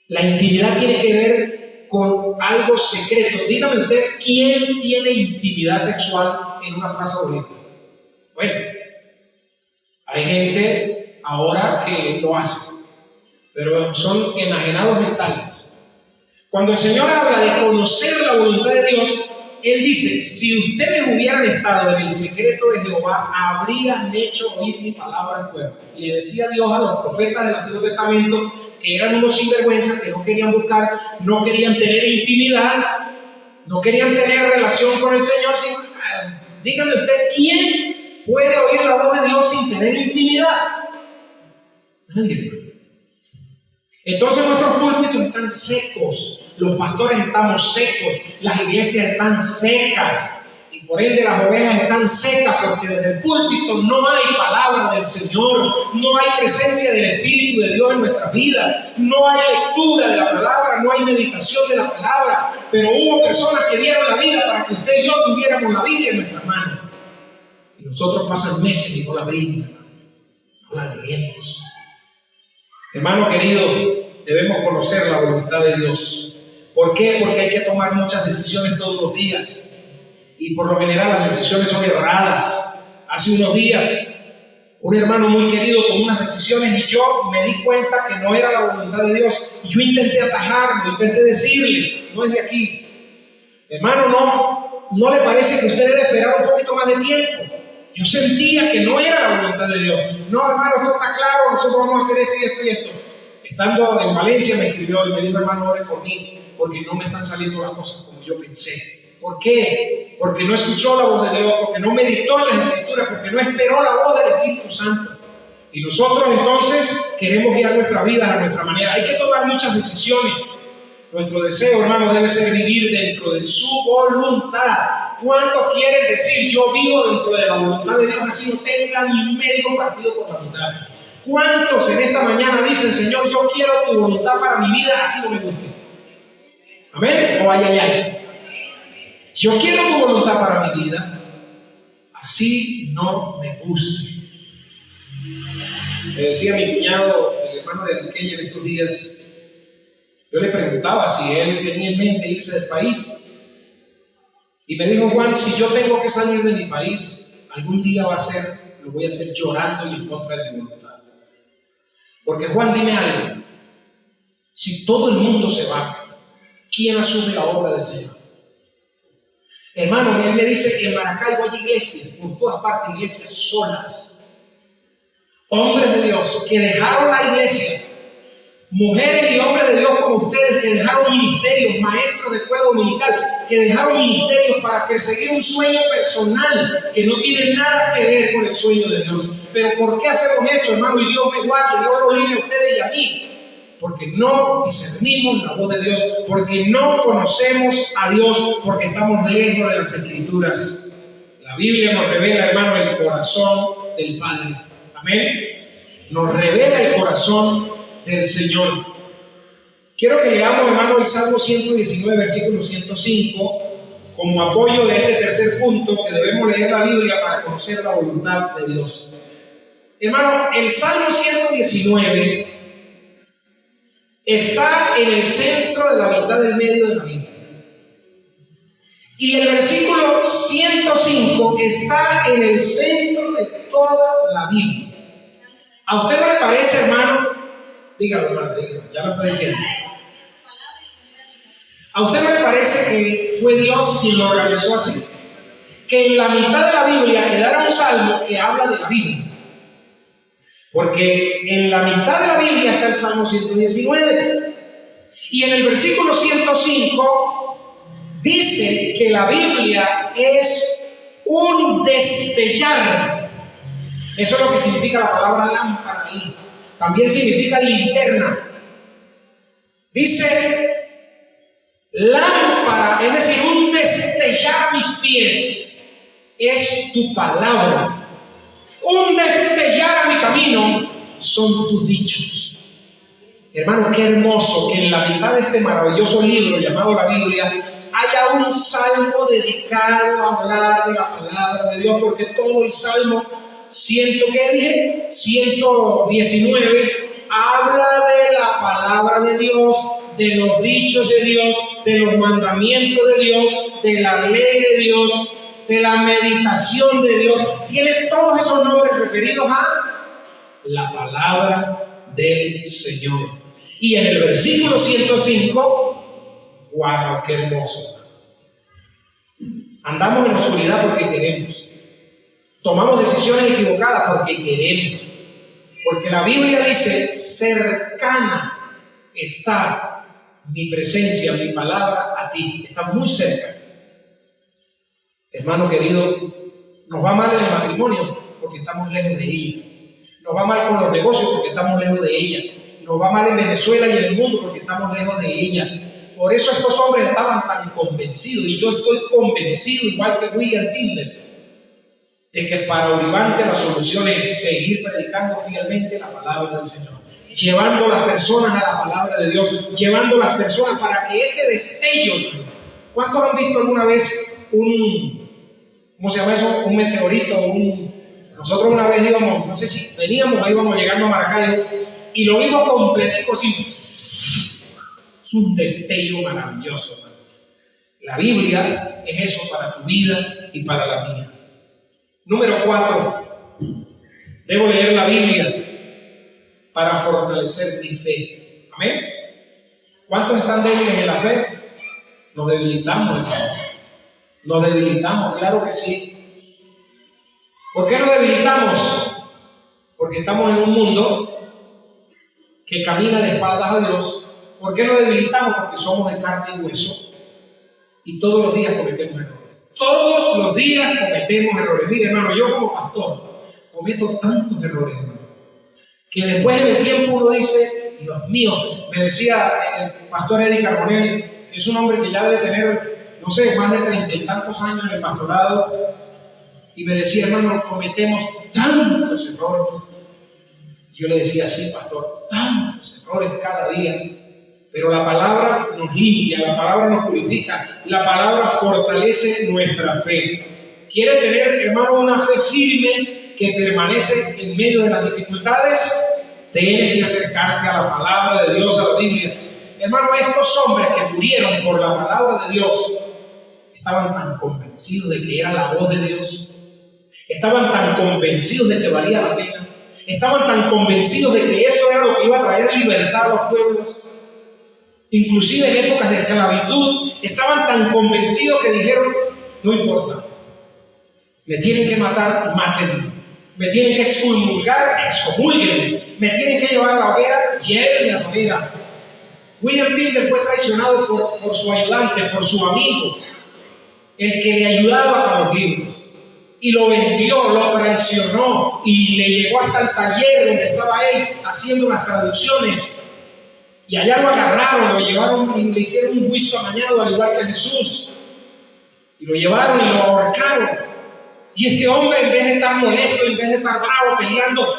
La intimidad tiene que ver con algo secreto. Dígame usted, ¿quién tiene intimidad sexual en una plaza bonita? Bueno, hay gente ahora que lo hace, pero son enajenados mentales. Cuando el Señor habla de conocer la voluntad de Dios, Él dice: si ustedes hubieran estado en el secreto de Jehová, habrían hecho oír mi palabra al pueblo. Y le decía Dios a los profetas del Antiguo Testamento que eran unos sinvergüenzas, que no querían buscar, no querían tener intimidad, no querían tener relación con el Señor. Dígame usted, ¿quién puede oír la voz de Dios sin tener intimidad? Nadie. Entonces nuestros púlpitos están secos, los pastores estamos secos, las iglesias están secas, y por ende las ovejas están secas, porque desde el púlpito no hay palabra del Señor, no hay presencia del Espíritu de Dios en nuestras vidas, no hay lectura de la palabra, no hay meditación de la palabra. Pero hubo personas que dieron la vida para que usted y yo tuviéramos la Biblia en nuestras manos, y nosotros pasan meses y no la abrimos, no la leemos. Hermano querido, debemos conocer la voluntad de Dios. ¿Por qué? Porque hay que tomar muchas decisiones todos los días. Y por lo general las decisiones son erradas. Hace unos días Un hermano muy querido tomó unas decisiones y yo me di cuenta que no era la voluntad de Dios. Y yo intenté atajarlo, intenté decirle, no es de aquí. Hermano, ¿no le parece que usted debe esperar un poquito más de tiempo? Yo sentía que no era la voluntad de Dios. No, hermano, esto está claro, nosotros vamos a hacer esto y esto y esto. Estando en Valencia me escribió y me dijo, hermano, ore por mí, porque no me están saliendo las cosas como yo pensé. ¿Por qué? Porque no escuchó la voz de Dios, porque no meditó en las Escrituras, porque no esperó la voz del Espíritu Santo. Y nosotros entonces queremos guiar nuestra vida a nuestra manera. Hay que tomar muchas decisiones. Nuestro deseo, hermano, debe ser vivir dentro de su voluntad. ¿Cuántos quieren decir yo vivo dentro de la voluntad de Dios, así no tenga ni medio partido por la mitad? ¿Cuántos en esta mañana dicen, Señor, yo quiero tu voluntad para mi vida, así no me guste? ¿Amén? O ay. Yo quiero tu voluntad para mi vida, así no me guste. Me decía mi cuñado, el hermano de Enrique, en estos días, yo le preguntaba si él tenía en mente irse del país. Y me dijo, Juan, si yo tengo que salir de mi país, algún día lo voy a hacer llorando y en contra de mi voluntad. Porque Juan, dime algo, si todo el mundo se va, ¿quién asume la obra del Señor? Hermano, él me dice que en Maracaibo hay iglesias, por todas partes, iglesias solas. Hombres de Dios que dejaron la iglesia, mujeres y hombres de Dios como ustedes que dejaron ministerios, maestros de escuela dominical, que dejaron ministerios para perseguir un sueño personal que no tiene nada que ver con el sueño de Dios. Pero ¿por qué hacemos eso, hermano? Y Dios me guarde, Dios lo libre a ustedes y a mí. Porque no discernimos la voz de Dios, porque no conocemos a Dios, porque estamos lejos de las Escrituras. La Biblia nos revela, hermano, el corazón del Padre. Amén. Nos revela el corazón del Señor. Quiero que leamos, hermano, el Salmo 119, versículo 105, como apoyo de este tercer punto, que debemos leer la Biblia para conocer la voluntad de Dios. Hermano, el Salmo 119 está en el centro de la mitad del medio de la Biblia. Y el versículo 105 está en el centro de toda la Biblia. ¿A usted no le parece, hermano? Dígalo, hermano, dígalo, ya lo está diciendo. ¿A usted no le parece que fue Dios quien lo organizó así? Que en la mitad de la Biblia quedara un salmo que habla de la Biblia. Porque en la mitad de la Biblia está el Salmo 119. Y en el versículo 105 dice que la Biblia es un destellar. Eso es lo que significa la palabra lámpara ahí. También significa linterna. Dice lámpara, es decir, un destellar a mis pies es tu palabra. Un destellar a mi camino son tus dichos. Hermano, qué hermoso que en la mitad de este maravilloso libro llamado la Biblia haya un salmo dedicado a hablar de la palabra de Dios, porque todo el salmo 119 habla de la palabra de Dios, de los dichos de Dios, de los mandamientos de Dios, de la ley de Dios, de la meditación de Dios. Tiene todos esos nombres referidos a la palabra del Señor. Y en el versículo 105, ¡wow! ¡Qué hermoso! Andamos en la oscuridad porque queremos. Tomamos decisiones equivocadas porque queremos. Porque la Biblia dice, cercana está mi presencia, mi palabra a ti. Está muy cerca. Hermano querido, nos va mal en el matrimonio porque estamos lejos de ella. Nos va mal con los negocios porque estamos lejos de ella. Nos va mal en Venezuela y en el mundo porque estamos lejos de ella. Por eso estos hombres estaban tan convencidos, y yo estoy convencido, igual que William Tyndale, de que para Uribante la solución es seguir predicando fielmente la palabra del Señor, llevando a las personas a la palabra de Dios, llevando a las personas para que ese destello. ¿Cuántos han visto alguna vez ¿cómo se llama eso? Un meteorito, nosotros una vez íbamos, no sé si veníamos, ahí íbamos llegando a Maracaibo y lo vimos completico así. Es un destello maravilloso, hermano. La Biblia es eso para tu vida y para la mía. Número 4. Debo leer la Biblia para fortalecer mi fe. Amén. ¿Cuántos están débiles en la fe? Nos debilitamos, hermano. Nos debilitamos, claro que sí. ¿Por qué nos debilitamos? Porque estamos en un mundo que camina de espaldas a Dios. ¿Por qué nos debilitamos? Porque somos de carne y hueso y todos los días cometemos errores. Todos los días cometemos errores. Mire, hermano, yo como pastor cometo tantos errores, hermano, que después en el tiempo uno dice, Dios mío, me decía el pastor Eddie Carbonell, que es un hombre que ya debe tener, no sé, más de 30 y tantos años en el pastorado, y me decía, hermano, cometemos tantos errores. Yo le decía, sí, pastor, tantos errores cada día, pero la palabra nos limpia, la palabra nos purifica, la palabra fortalece nuestra fe. ¿Quieres tener, hermano, una fe firme que permanece en medio de las dificultades? Tienes que acercarte a la palabra de Dios, a la Biblia. Hermano, estos hombres que murieron por la palabra de Dios estaban tan convencidos de que era la voz de Dios, estaban tan convencidos de que valía la pena, estaban tan convencidos de que esto era lo que iba a traer libertad a los pueblos, inclusive en épocas de esclavitud, estaban tan convencidos que dijeron, no importa, me tienen que matar, mátenme, me tienen que excomulgar, excomúlguenme, me tienen que llevar a la hoguera, llévenme a la hoguera. William Tyndale fue traicionado por su ayudante, por su amigo, el que le ayudaba con los libros. Y lo vendió, lo traicionó y le llegó hasta el taller donde estaba él haciendo las traducciones. Y allá lo agarraron, lo llevaron y le hicieron un juicio amañado, al igual que a Jesús. Y lo llevaron y lo ahorcaron. Y este hombre, en vez de estar molesto, en vez de estar bravo, peleando,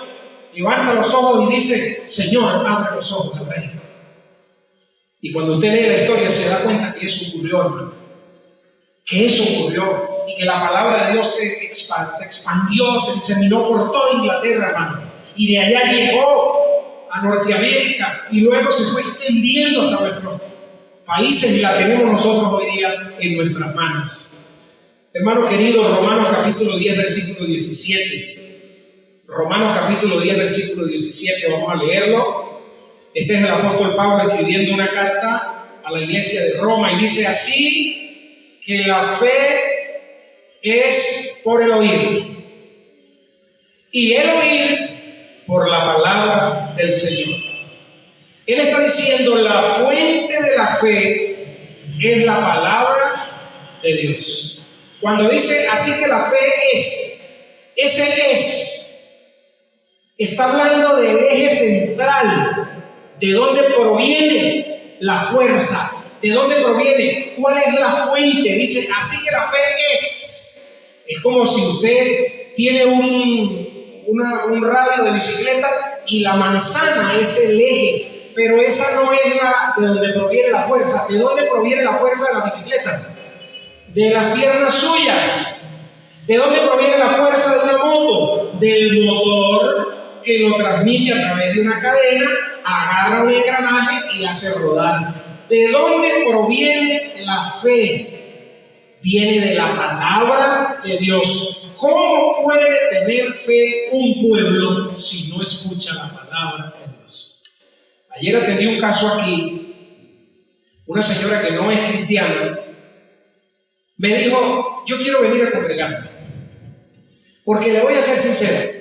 levanta los ojos y dice, Señor, abre los ojos al rey. Y cuando usted lee la historia se da cuenta que eso ocurrió, hermano. Que eso ocurrió y que la palabra de Dios se expandió, se diseminó por toda Inglaterra, hermano. Y de allá llegó a Norteamérica y luego se fue extendiendo hasta nuestros países y la tenemos nosotros hoy día en nuestras manos. Hermano querido, Romanos capítulo 10, versículo 17. Romanos capítulo 10, versículo 17, vamos a leerlo. Este es el apóstol Pablo escribiendo una carta a la iglesia de Roma y dice así, que la fe es por el oír y el oír por la palabra del Señor. Él está diciendo la fuente de la fe es la palabra de Dios. Cuando dice así que la fe es, ese está hablando del eje central, de dónde proviene la fuerza. ¿De dónde proviene? ¿Cuál es la fuente? Dice, así que la fe es. Es como si usted tiene un radio de bicicleta y la manzana es el eje, pero esa no es de donde proviene la fuerza. ¿De dónde proviene la fuerza de las bicicletas? De las piernas suyas. ¿De dónde proviene la fuerza de una moto? Del motor que lo transmite a través de una cadena, agarra un engranaje y hace rodar. ¿De dónde proviene la fe? Viene de la palabra de Dios. ¿Cómo puede tener fe un pueblo si no escucha la palabra de Dios? Ayer atendí un caso aquí. Una señora que no es cristiana me dijo, yo quiero venir a congregarme. Porque le voy a ser sincero.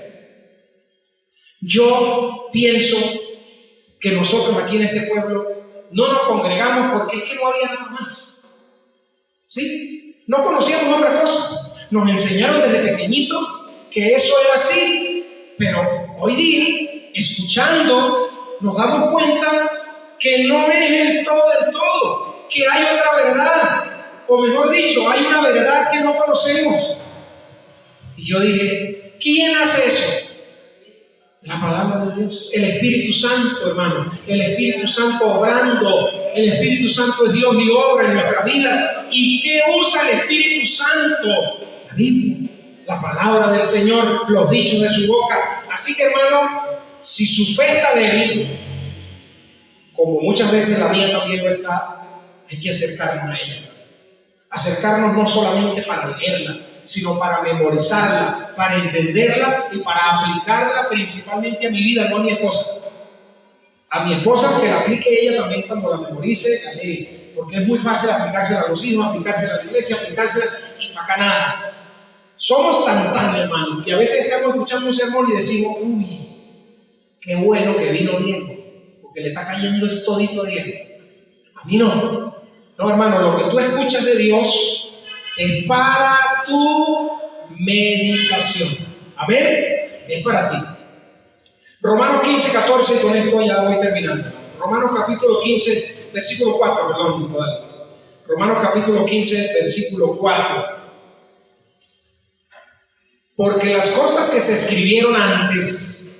Yo pienso que nosotros aquí en este pueblo no nos congregamos porque es que no había nada más. ¿Sí? No conocíamos otra cosa. Nos enseñaron desde pequeñitos que eso era así. Pero hoy día, escuchando, nos damos cuenta que no es el todo, que hay otra verdad. O mejor dicho, hay una verdad que no conocemos. Y yo dije, ¿quién hace eso? La palabra de Dios, el Espíritu Santo, hermano, el Espíritu Santo obrando, el Espíritu Santo es Dios y obra en nuestras vidas. ¿Y qué usa el Espíritu Santo? La Biblia, la palabra del Señor, los dichos de su boca. Así que, hermano, si su fe está débil, como muchas veces la mía también lo está, hay que acercarnos a ella. Acercarnos no solamente para leerla, sino para memorizarla, para entenderla y para aplicarla principalmente a mi vida, no a mi esposa. A mi esposa, que la aplique ella también cuando la memorice, porque es muy fácil aplicársela a los hijos, aplicársela a la iglesia, aplicársela y para acá nada. Somos tan, hermanos, que a veces estamos escuchando un sermón y decimos, uy, qué bueno que vino Diego, porque le está cayendo es todito a Diego. A mí no. No, hermano, lo que tú escuchas de Dios es para tu meditación. Amén. Es para ti. Romanos 15, 14, y con esto ya voy terminando. Romanos capítulo 15, versículo 4, perdón. Romanos capítulo 15, versículo 4. Porque las cosas que se escribieron antes,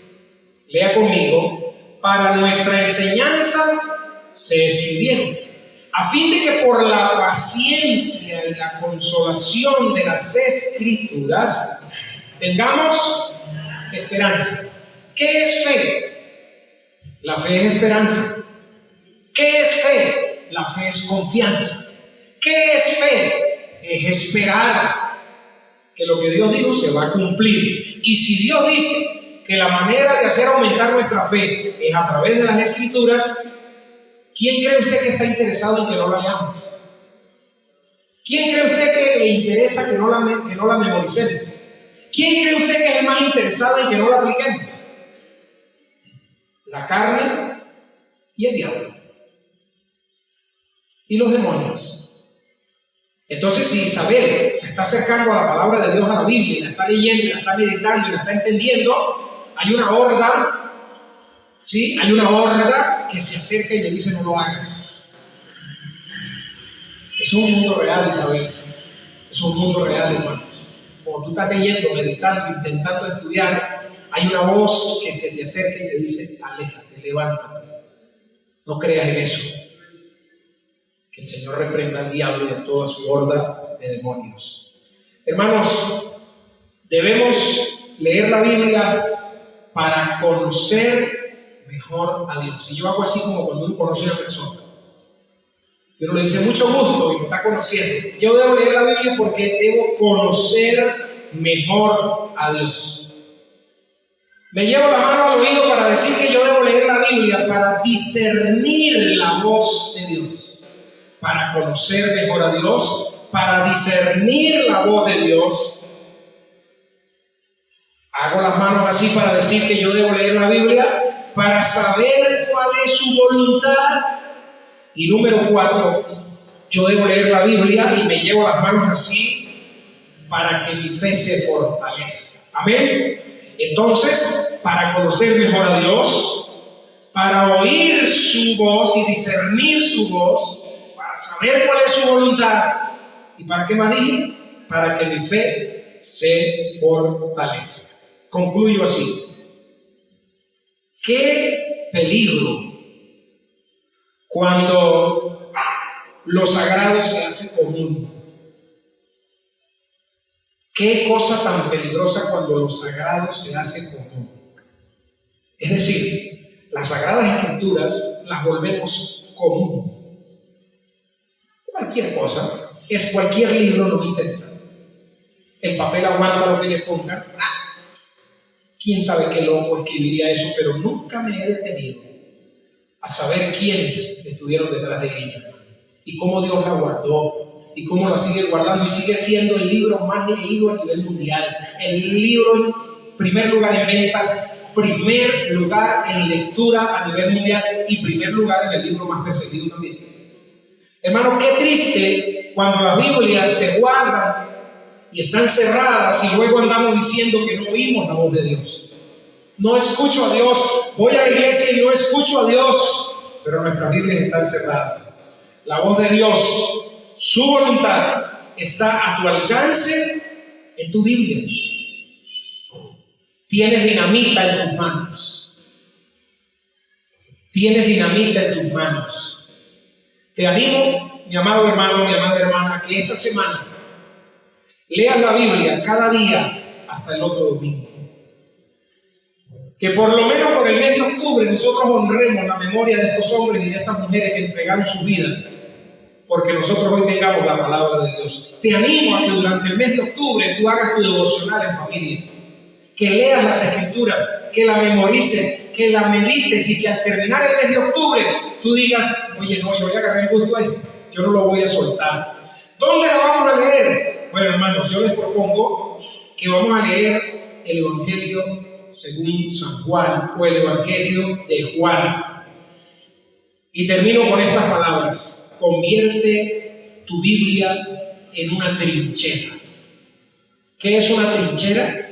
lea conmigo, para nuestra enseñanza se escribieron, a fin de que por la paciencia y la consolación de las Escrituras tengamos esperanza. ¿Qué es fe? La fe es esperanza. ¿Qué es fe? La fe es confianza. ¿Qué es fe? Es esperar que lo que Dios dijo se va a cumplir. Y si Dios dice que la manera de hacer aumentar nuestra fe es a través de las Escrituras, ¿quién cree usted que está interesado en que no la leamos? ¿Quién cree usted que le interesa que no la memoricemos? ¿Quién cree usted que es el más interesado en que no la apliquemos? La carne y el diablo. Y los demonios. Entonces, si Isabel se está acercando a la palabra de Dios, a la Biblia, y la está leyendo, y la está meditando, y la está entendiendo, hay una horda, ¿sí? Hay una horda que se acerca y le dice, no lo hagas. Es un mundo real, Isabel. Es un mundo real, hermanos. Cuando tú estás leyendo, meditando, intentando estudiar, hay una voz que se te acerca y te dice, aléjate, levántate. No creas en eso. Que el Señor reprenda al diablo y a toda su horda de demonios. Hermanos, debemos leer la Biblia para conocer mejor a Dios. Y yo hago así como cuando uno conoce a una persona. Y uno le dice, mucho gusto, y me está conociendo. Yo debo leer la Biblia porque debo conocer mejor a Dios. Me llevo la mano al oído para decir que yo debo leer la Biblia para discernir la voz de Dios. Para conocer mejor a Dios, para discernir la voz de Dios. Hago las manos así para decir que yo debo leer la Biblia para saber cuál es su voluntad. Y número 4, yo debo leer la Biblia y me llevo las manos así para que mi fe se fortalezca. Amén. Entonces, para conocer mejor a Dios, para oír su voz y discernir su voz, para saber cuál es su voluntad. ¿Y para qué más dije? Para que mi fe se fortalezca. Concluyo así. Qué peligro cuando lo sagrado se hace común. Qué cosa tan peligrosa cuando lo sagrado se hace común. Es decir, las sagradas escrituras las volvemos común. Cualquier cosa, es cualquier libro, no me interesa. El papel aguanta lo que le pongan. Quién sabe qué loco escribiría eso, pero nunca me he detenido a saber quiénes estuvieron detrás de ella y cómo Dios la guardó y cómo la sigue guardando y sigue siendo el libro más leído a nivel mundial, el libro en primer lugar en ventas, primer lugar en lectura a nivel mundial y primer lugar en el libro más perseguido también. Hermano, qué triste cuando las Biblias se guardan y están cerradas y luego andamos diciendo que no oímos la voz de Dios. No escucho a Dios, voy a la iglesia y no escucho a Dios, pero nuestras Biblias están cerradas. La voz de Dios, su voluntad, está a tu alcance en tu Biblia. Tienes dinamita en tus manos. Tienes dinamita en tus manos. Te animo, mi amado hermano, mi amada hermana, que esta semana leas la Biblia cada día hasta el otro domingo. Que por lo menos por el mes de octubre nosotros honremos la memoria de estos hombres y de estas mujeres que entregaron su vida porque nosotros hoy tengamos la palabra de Dios. Te animo a que durante el mes de octubre tú hagas tu devocional en familia, que leas las Escrituras, que la memorices, que la medites y que al terminar el mes de octubre tú digas, oye, no, yo voy a agarrar el gusto a esto, yo no lo voy a soltar. ¿Dónde lo vamos a leer? Bueno, hermanos, yo les propongo que vamos a leer el Evangelio según San Juan o el Evangelio de Juan. Y termino con estas palabras: convierte tu Biblia en una trinchera. ¿Qué es una trinchera?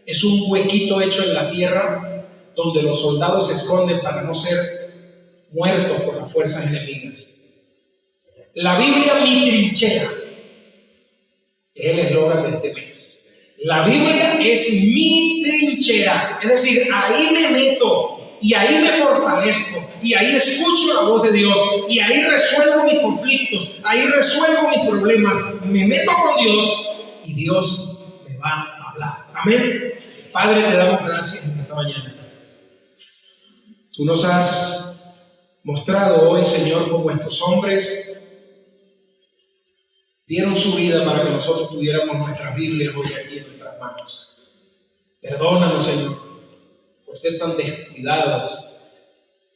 Es un huequito hecho en la tierra donde los soldados se esconden para no ser muertos por las fuerzas enemigas. La Biblia, mi trinchera, es el eslogan de este mes. La Biblia es mi trinchera, es decir, ahí me meto y ahí me fortalezco y ahí escucho la voz de Dios y ahí resuelvo mis conflictos, ahí resuelvo mis problemas, me meto con Dios y Dios me va a hablar. Amén. Padre, te damos gracias en esta mañana. Tú nos has mostrado hoy, Señor, cómo estos hombres dieron su vida para que nosotros tuviéramos nuestras Biblias hoy aquí en nuestras manos. Perdónanos, Señor, por ser tan descuidados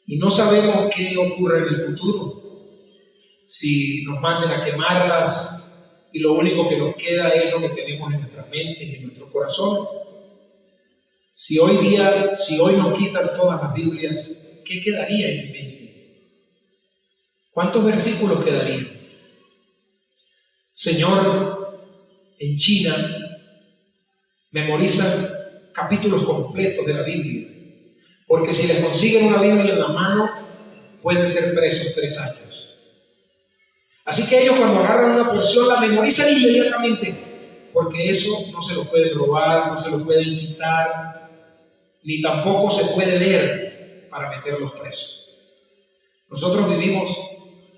y no sabemos qué ocurre en el futuro. Si nos manden a quemarlas y lo único que nos queda es lo que tenemos en nuestras mentes y en nuestros corazones. Si hoy nos quitan todas las Biblias, ¿qué quedaría en mi mente? ¿Cuántos versículos quedarían? Señor, en China memorizan capítulos completos de la Biblia, porque si les consiguen una Biblia en la mano, pueden ser presos 3 años. Así que ellos, cuando agarran una porción, la memorizan inmediatamente, porque eso no se lo pueden robar, no se lo pueden quitar, ni tampoco se puede ver para meterlos presos. Nosotros vivimos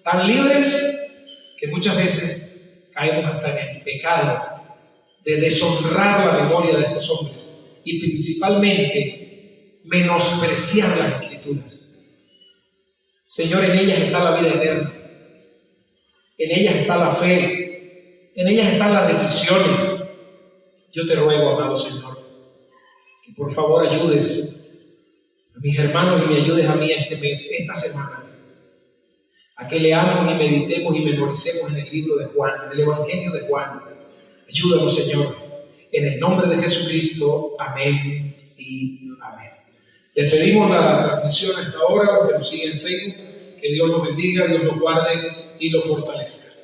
tan libres que muchas veces caemos hasta en el pecado de deshonrar la memoria de estos hombres y principalmente menospreciar las Escrituras. Señor, en ellas está la vida eterna, en ellas está la fe, en ellas están las decisiones. Yo te ruego, amado Señor, que por favor ayudes a mis hermanos y me ayudes a mí este mes, esta semana, a que leamos y meditemos y memoricemos en el libro de Juan, en el Evangelio de Juan. Ayúdanos, Señor, en el nombre de Jesucristo. Amén y amén. Les pedimos la transmisión hasta ahora, los que nos siguen en Facebook, que Dios los bendiga, Dios los guarde y los fortalezca.